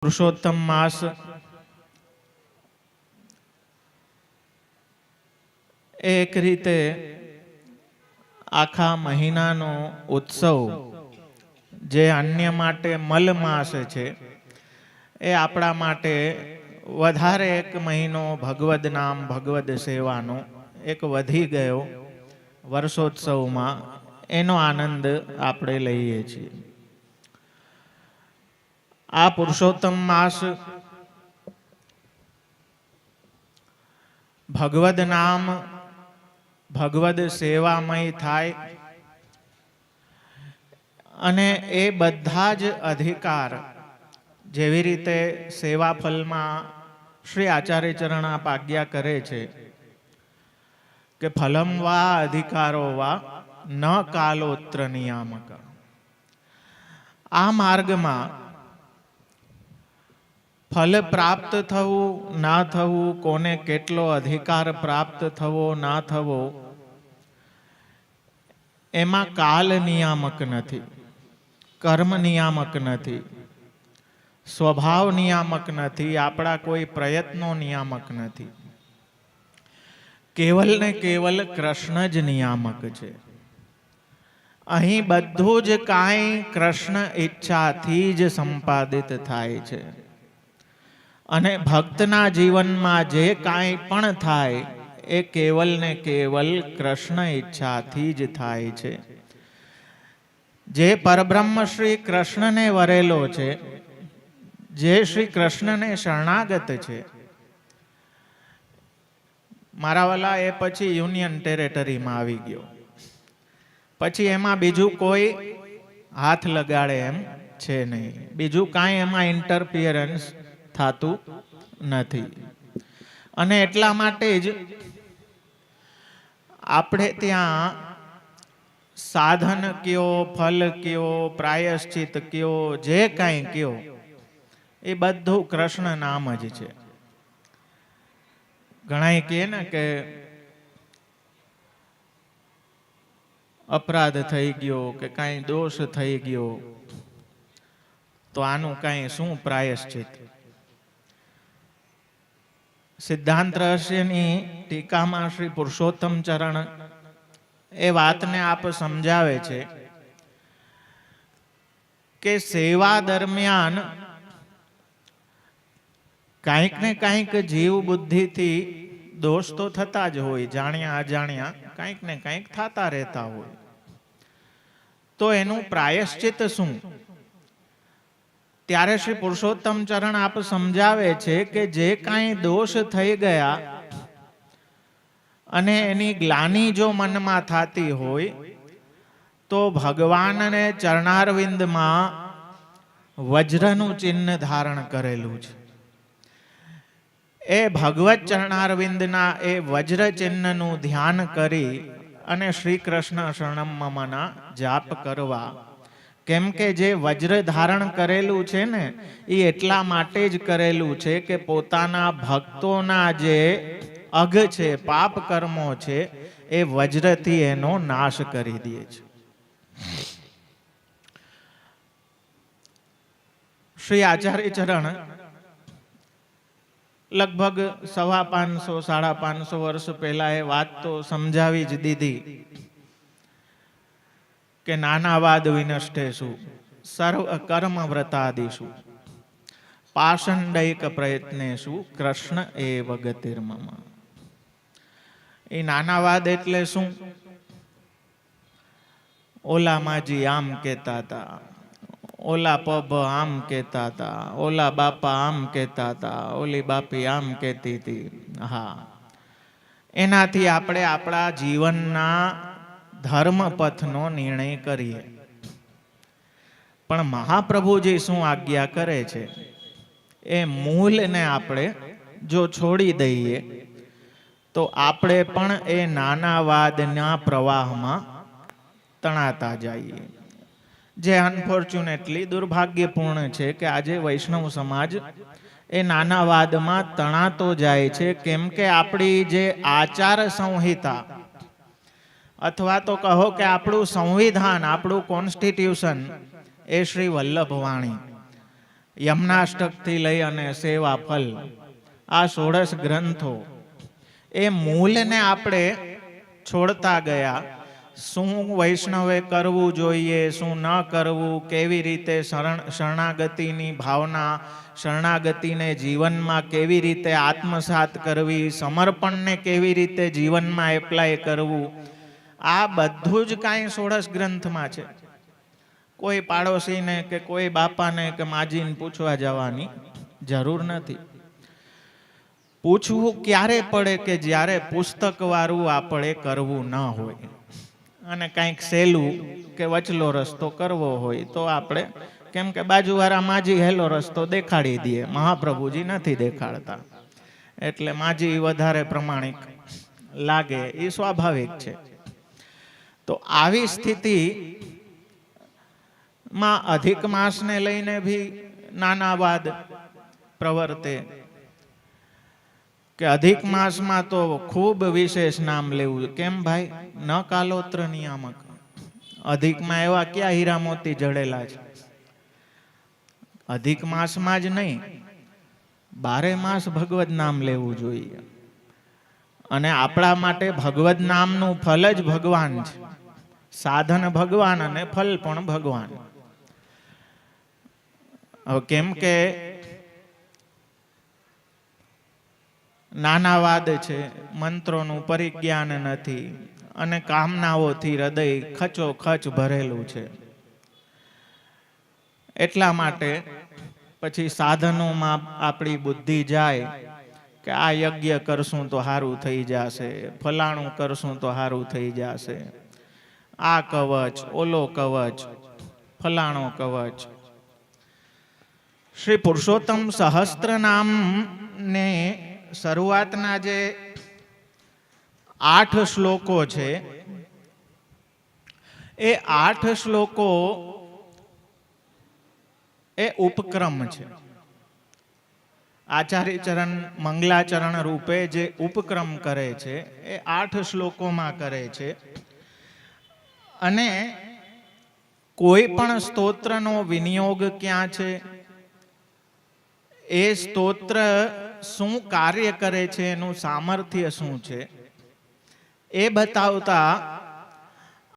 પુરુષોત્તમ માસ એક રીતે આખા મહિનાનો ઉત્સવ જે અન્ય માટે મલ માસ છે, એ આપણા માટે વધારે એક મહિનો ભગવદ નામ ભગવદ સેવાનો એક વધી ગયો વર્ષોત્સવમાં, એનો આનંદ આપણે લઈએ છીએ. આ પુરુષોત્તમ માસ ભગવદ નામ ભગવદ સેવામય થાય અને એ બધા જ અધિકાર, જેવી રીતે સેવા ફલમાં શ્રી આચાર્ય ચરણ આપ આજ્ઞા કરે છે કે ફલમ વા અધિકારો વા ન કાલોત્ર નિયામક. આ માર્ગમાં ફલ પ્રાપ્ત થવું ના થવું, કોને કેટલો અધિકાર પ્રાપ્ત થવો ના થવો, એમાં કાલ નિયામક નથી, કર્મ નિયામક નથી, સ્વભાવ નિયામક નથી, આપણા કોઈ પ્રયત્નો નિયામક નથી. કેવલ ને કેવલ કૃષ્ણ જ નિયામક છે. અહીં બધું જ કાંઈ કૃષ્ણ ઈચ્છાથી જ સંપાદિત થાય છે અને ભક્તના જીવનમાં જે કાંઈ પણ થાય એ કેવલ ને કેવલ કૃષ્ણ ઈચ્છાથી જ થાય છે. જે પરબ્રહ્મ શ્રી કૃષ્ણને વરેલો છે, જે શ્રી કૃષ્ણને શરણાગત છે, મારા વાલા એ પછી યુનિયન ટેરેટરીમાં આવી ગયો, પછી એમાં બીજું કોઈ હાથ લગાડે એમ છે નહીં, બીજું કાંઈ એમાં ઇન્ટરફિયરન્સ થતું નથી. અને એટલા માટે જ આપણે ત્યાં સાધન કયો, ફલ કયો, પ્રાયશ્ચિત કયો, જે કાંઈ કયો, એ બધું કૃષ્ણ નામ જ છે. ઘણા કહે ને કે અપરાધ થઈ ગયો કે કાંઈ દોષ થઈ ગયો તો આનું કાંઈ શું પ્રાયશ્ચિત. સિદ્ધાંત રહસ્યની ટીકામાં શ્રી પુરુષોત્તમ ચરણ એ વાતને આપ સમજાવે છે કે સેવા દરમિયાન કાંઈક ને કાંઈક જીવ બુદ્ધિથી દોષ તો થતા જ હોય, જાણ્યા અજાણ્યા કાંઈક ને કાંઈક થતા રહેતા હોય, તો એનું પ્રાયશ્ચિત શું? ત્યારે શ્રી પુરુષોત્તમ ચરણ આપ સમજાવે છે કે જે કાંઈ દોષ થઈ ગયા અને એની ગ્લાનિ જો મનમાં થતી હોય તો ભગવાનને ચરણારવિંદમાં વજ્રનું ચિહ્ન ધારણ કરેલું છે. એ ભગવત ચરણારવિંદના એ વજ્ર ચિહ્નનું ધ્યાન કરી અને શ્રી કૃષ્ણ શરણમ મમના જાપ કરવા. કેમ કે જે વજ્ર ધારણ કરેલું છે ને, એ એટલા માટે જ કરેલું છે કે પોતાના ભક્તોના જે અઘ છે, પાપ કર્મો છે, એ વજ્રથી એનો નાશ કરી દે છે. શ્રી આચાર્ય ચરણ લગભગ 550 550 વર્ષ પહેલા એ વાત તો સમજાવી જ દીધી કે નાનાવાદ વિનષ્ટેષુ સર્વ કર્મ વ્રતાદિષુ પાષંડૈક પ્રયત્નેષુ કૃષ્ણ એવ ગતિર્મમ. એ નાનાવાદ એટલે શું? ઓલા માજી આમ કહેતા હતા, ઓલા પબ આમ કહેતા હતા, ઓલા બાપા આમ કહેતા હતા, ઓલી બાપી આમ કહેતી હતી. હા, એનાથી આપણે આપણા જીવનના ધર્મપથનો નિર્ણય કરીએ. પણ મહાપ્રભુજી શું આજ્ઞા કરે છે? એ મૂળને આપણે જો છોડી દઈએ તો આપણે પણ એ નાનાવાદના પ્રવાહમાં તણાતા જઈએ. જે અનફોર્ચ્યુનેટલી દુર્ભાગ્યપૂર્ણ છે કે આજે વૈષ્ણવ સમાજ એ નાનાવાદમાં તણાતો જાય છે. કેમ કે આપણી જે આચાર સંહિતા અથવા તો કહો કે આપણું સંવિધાન, આપણું કોન્સ્ટિટ્યુશન એ શ્રી વલ્લભ વાણી, યમનાષ્ટકથી લઈ અને સેવા ફલ, આ 16 ગ્રંથો એ મૂળને આપણે છોડતા ગયા. શું વૈષ્ણવે કરવું જોઈએ, શું ન કરવું, કેવી રીતે શરણાગતિની ભાવના, શરણાગતિને જીવનમાં કેવી રીતે આત્મસાત કરવી, સમર્પણને કેવી રીતે જીવનમાં એપ્લાય કરવું, આ બધું જ કાંઈ 16 ગ્રંથમાં છે. કોઈ પાડોશીને કે કોઈ બાપાને કે માજીને પૂછવા જવાની જરૂર નથી. પૂછવું ક્યારે પડે કે જ્યારે પુસ્તકવાળું આપણે કરવું ન હોય અને કંઈક સહેલું કે વચલો રસ્તો કરવો હોય તો આપણે, કેમ કે બાજુવાળા માજી હેલો રસ્તો દેખાડી દે, મહાપ્રભુજી નથી દેખાડતા, એટલે માજી વધારે પ્રમાણિક લાગે, એ સ્વાભાવિક છે. તો આવી સ્થિતિ માં અધિક માસને લઈને ભી નાના વાદ પ્રવર્તે કે અધિક માસમાં તો ખૂબ વિશેષ નામ લેવું. કેમ ભાઈ? ન કાલોત્ર નિયામક. અધિકમાં એવા ક્યાં હીરા મોતી જડેલા છે? અધિક માસમાં જ નહીં, 12 માસ ભગવદ નામ લેવું જોઈએ. અને આપણા માટે ભગવદ નામનું ફલ જ ભગવાન છે. સાધન ભગવાન અને ફલ પણ ભગવાન. હવે કેમ કે નાના વાદ છે, મંત્રોનું પરિજ્ઞાન નથી અને કામનાઓથી હૃદય ખચોખચ ભરેલું છે. એટલા માટે પછી સાધનોમાં આપણી બુદ્ધિ જાય કે આ યજ્ઞ કરશું તો સારું થઈ જશે, ફલાણું કરશું તો સારું થઈ જશે, આ કવચ, ઓલો કવચ, ફલાણો કવચ. શ્રી પુરુષોત્તમ સહસ્ત્ર નામ ને શરૂઆતના જે 8 શ્લોકો છે, એ 8 શ્લોકો એ ઉપક્રમ છે. આચાર્યચરણ મંગલાચરણ રૂપે જે ઉપક્રમ કરે છે એ 8 શ્લોકોમાં કરે છે. અને કોઈ પણ સ્તોત્રનો વિનિયોગ ક્યાં છે, એ સ્તોત્ર શું કાર્ય કરે છે, એનું સામર્થ્ય શું છે, એ બતાવતા